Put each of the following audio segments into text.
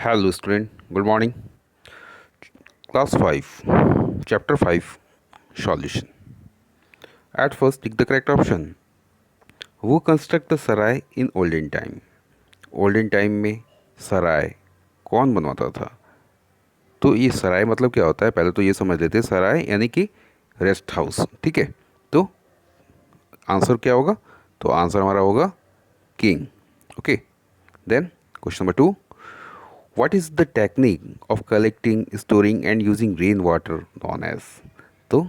Hello student, good morning. Class 5, Chapter 5, Solution. At first, pick the correct option. Who construct the sarai in olden time? Olden time में सराय कौन बनवाता था? तो ये सराय मतलब क्या होता है, पहले तो ये समझ लेते हैं। सराय यानी कि रेस्ट हाउस, ठीक है। तो आंसर क्या होगा? तो आंसर हमारा होगा king. Okay, then question number 2, what is the technique of collecting, storing and using rain water known as? तो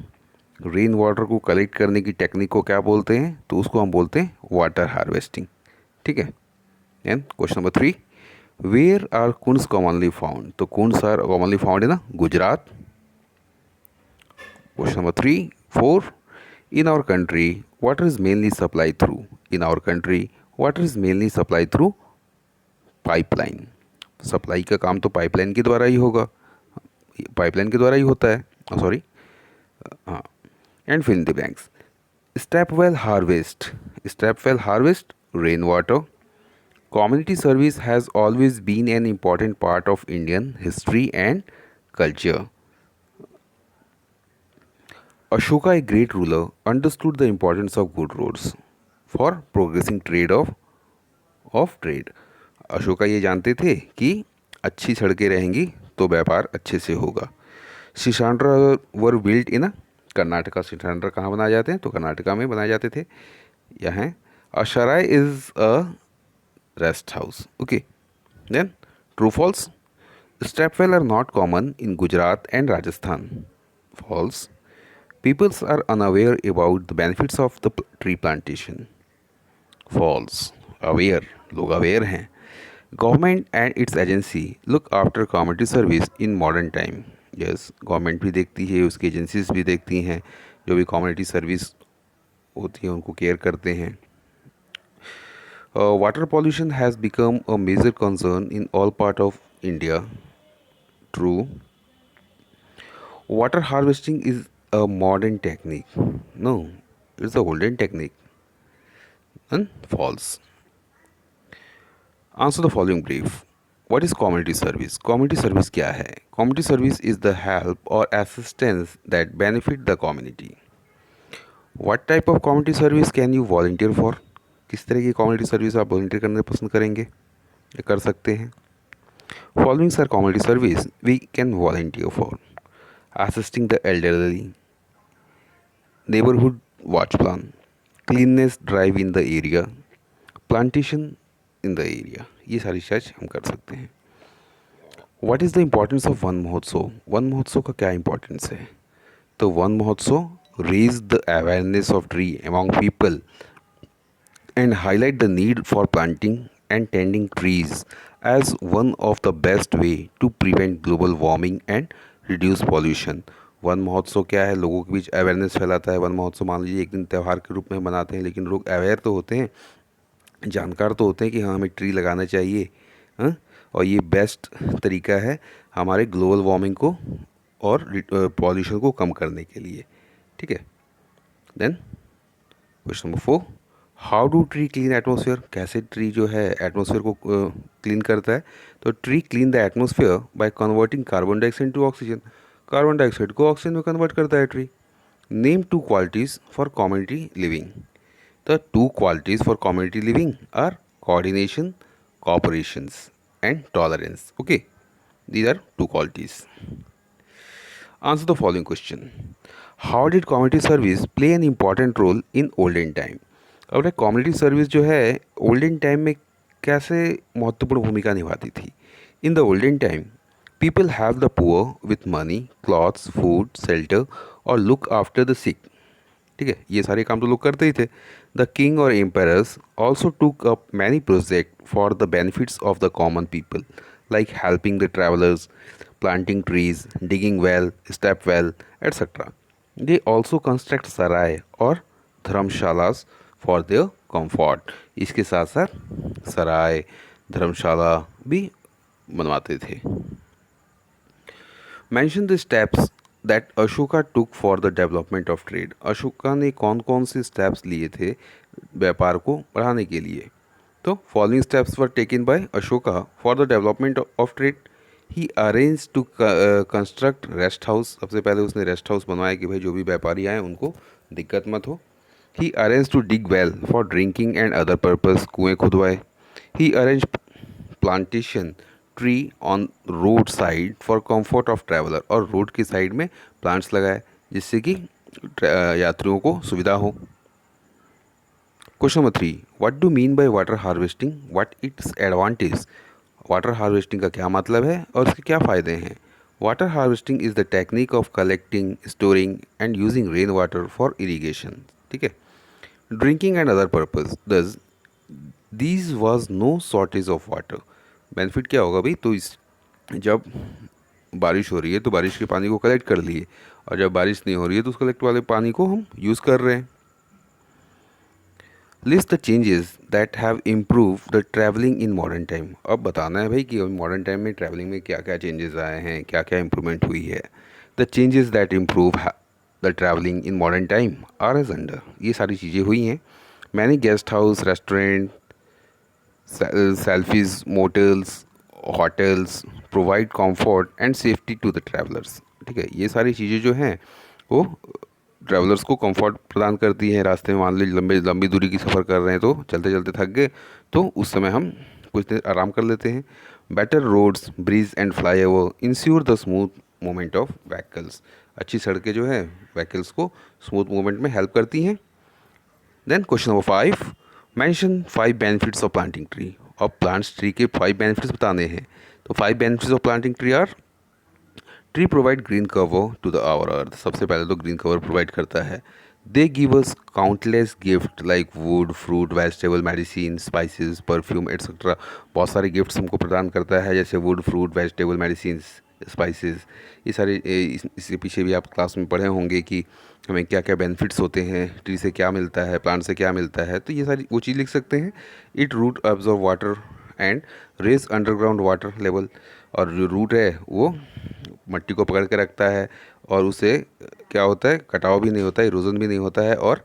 रेन वाटर को कलेक्ट करने की टेक्निक को क्या बोलते हैं? तो उसको हम बोलते हैं वाटर हार्वेस्टिंग, ठीक है। And question number 3, where are kunds commonly found? तो कुन्स आर कॉमनली फाउंड है ना Gujarat. Question number 4, in our country water is mainly supply through? In our country water is mainly supply through pipeline. Supply का काम तो pipeline के द्वारा ही होगा, pipeline के द्वारा ही होता है, सॉरी। हाँ, and fill in the blanks. Step well harvest rain water. Community service has always been an important part of Indian history and culture. Ashoka, a great ruler, understood the importance of good roads for progressing trade. Ashoka ये जानते थे कि अच्छी सड़कें रहेंगी तो व्यापार अच्छे से होगा। शिशांड्रा वर बिल्ट इन कर्नाटका। शिशांड्रा कहाँ बनाए जाते हैं? तो कर्नाटका में बनाए जाते थे। यहाँ अशराय is a rest house. Okay, then true false. Stepwell are not common in Gujarat and Rajasthan. False. Peoples are unaware about the benefits of the tree plantation. False. Aware. लोग अवेयर हैं। Government and it's agency look after community service in modern time. Yes, government भी देखती है, उसकी agencies भी देखती हैं, जो भी कम्युनिटी सर्विस होती है उनको केयर करते हैं। Water pollution has become a major concern in all part of India. True. Water harvesting is a modern technique. No, it's a olden technique. And false. Answer the following brief. What is community service? Community service क्या है? Community service is the help or assistance that benefit the community. What type of community service can you volunteer for? किस तरह की community service आप volunteer करना पसंद करेंगे या कर सकते हैं? Following are community service we can volunteer for: assisting the elderly, neighborhood watch plan, cleanliness drive in the area, plantation in the area। ये सारी रिसर्च हम कर सकते हैं। What is the importance of Van Mahotsav? Van Mahotsav का क्या इम्पोर्टेंस है? तो Van Mahotsav raise the awareness of tree among people and highlight the need for planting and tending trees as one of the best way to prevent global warming and reduce pollution। One महोत्सव क्या है? लोगों के बीच awareness फैलाता है। One महोत्सव मान लीजिए एक दिन त्यौहार के रूप में मनाते हैं, लेकिन लोग अवेयर तो होते हैं, जानकार तो होते हैं कि हाँ हमें ट्री लगाना चाहिए। हाँ, और ये बेस्ट तरीका है हमारे ग्लोबल वार्मिंग को और पॉल्यूशन को कम करने के लिए, ठीक है। Then question number 4, how do tree clean atmosphere? कैसे ट्री जो है एटमोसफियर को क्लीन करता है? तो tree clean the atmosphere by converting carbon dioxide to oxygen. Carbon dioxide को ऑक्सीजन में कन्वर्ट करता है tree. Name two qualities for community living. The two qualities for community living are coordination, cooperations, and tolerance. Okay, these are two qualities. Answer the following question. How did community service play an important role in olden time? अब community service जो है olden time में कैसे महत्वपूर्ण भूमिका निभाती थी? In the olden time people have the poor with money, clothes, food, shelter और लुक आफ्टर द सिक। ठीक है, ये सारे काम तो लोग करते ही थे। द किंग और एम्पायर्स ऑल्सो टूक up many project for the benefits of the common people, like helping the travellers, planting trees, digging well, step well, etc. They also construct sarai और धर्मशालास फॉर देयर comfort। इसके साथ साथ सराय, धर्मशाला भी बनवाते थे। Mention the steps that Ashoka took for the development of trade। Ashoka ने कौन कौन से स्टेप्स लिए थे व्यापार को बढ़ाने के लिए? तो following steps were taken by Ashoka for the development of trade. He arrange to construct rest house. सबसे पहले उसने रेस्ट हाउस बनवाया कि भाई जो भी व्यापारी आए उनको दिक्कत मत हो. He arrange to dig well for drinking and other purpose. कुएँ खुदवाए. He arrange plantation tree on road side for comfort of traveller. और रोड की साइड में प्लांट्स लगाए जिससे कि यात्रियों को सुविधा हो. Question number 3. What do mean by water harvesting, what its advantage. Water harvesting का क्या मतलब है और इसके क्या फ़ायदे हैं. Water harvesting is the technique of collecting, storing and using rain water for irrigation. ठीक है. Drinking and other purpose thus these was no shortage of water. Benefit क्या होगा भाई, तो इस जब बारिश हो रही है तो बारिश के पानी को कलेक्ट कर लिए, और जब बारिश नहीं हो रही है तो उस कलेक्ट वाले पानी को हम यूज़ कर रहे हैं. List the changes that have improve the travelling in modern time. अब बताना है भाई कि मॉडर्न टाइम में ट्रैवलिंग में क्या क्या चेंजेस आए हैं, क्या क्या इम्प्रूवमेंट हुई है. The changes that improve the travelling in modern time are as under. ये सारी चीज़ें हुई हैं. Many guest house, restaurant, selfies, motels, hotels provide comfort and safety to the travellers. ठीक है. ये सारी चीज़ें जो हैं वो ट्रैवलर्स को कंफर्ट प्रदान करती हैं. रास्ते में मान लीजिए लंबी दूरी की सफ़र कर रहे हैं तो चलते चलते थक गए तो उस समय हम कुछ देर आराम कर लेते हैं. Better roads, bridge and flyover ensure the smooth movement of vehicles. अच्छी सड़कें जो है व्हीकल्स को स्मूथ मूवमेंट में हेल्प करती हैं. Then question number 5. Mention 5 benefits of planting tree. और प्लांट्स ट्री के 5 बेनिफिट्स बताने हैं. तो 5 benefits of planting tree are. Tree provide green cover to the our earth. सबसे पहले तो ग्रीन कवर प्रोवाइड करता है. They give us countless gift like wood, fruit, vegetable, medicine, spices, perfume etcetera. बहुत सारे गिफ्ट्स हमको प्रदान करता है जैसे wood, fruit, vegetable, medicine, spices. ये सारे इसके पीछे भी आप क्लास में पढ़े होंगे कि हमें क्या क्या बेनिफिट्स होते हैं, ट्री से क्या मिलता है, प्लांट से क्या मिलता है. तो ये सारी वो चीज़ लिख सकते हैं. It root absorb water and raise underground water level. और जो रूट है वो मट्टी को पकड़ के रखता है और उसे क्या होता है, कटाव भी नहीं होता है, इरोजन भी नहीं होता है, और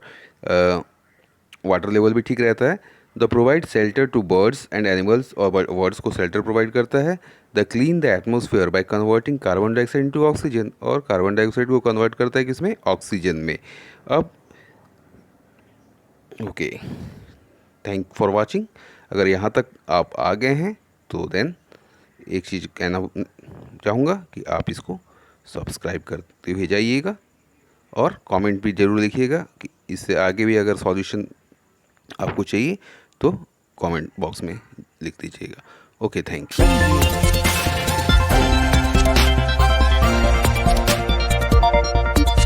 वाटर लेवल भी ठीक रहता है. The provide shelter to birds and animals. और बर्ड्स को शेल्टर प्रोवाइड करता है. The clean the atmosphere by converting carbon dioxide into oxygen. और कार्बन डाइऑक्साइड को कन्वर्ट करता है किसमें, ऑक्सीजन में. अब ओके, थैंक फॉर वाचिंग. अगर यहाँ तक आप आ गए हैं तो देन एक चीज़ कहना चाहूँगा कि आप इसको सब्सक्राइब करते हुए जाइएगा और कमेंट भी ज़रूर लिखिएगा कि इससे आगे भी अगर सॉल्यूशन आपको चाहिए तो कमेंट बॉक्स में लिख दीजिएगा. Okay, thank you.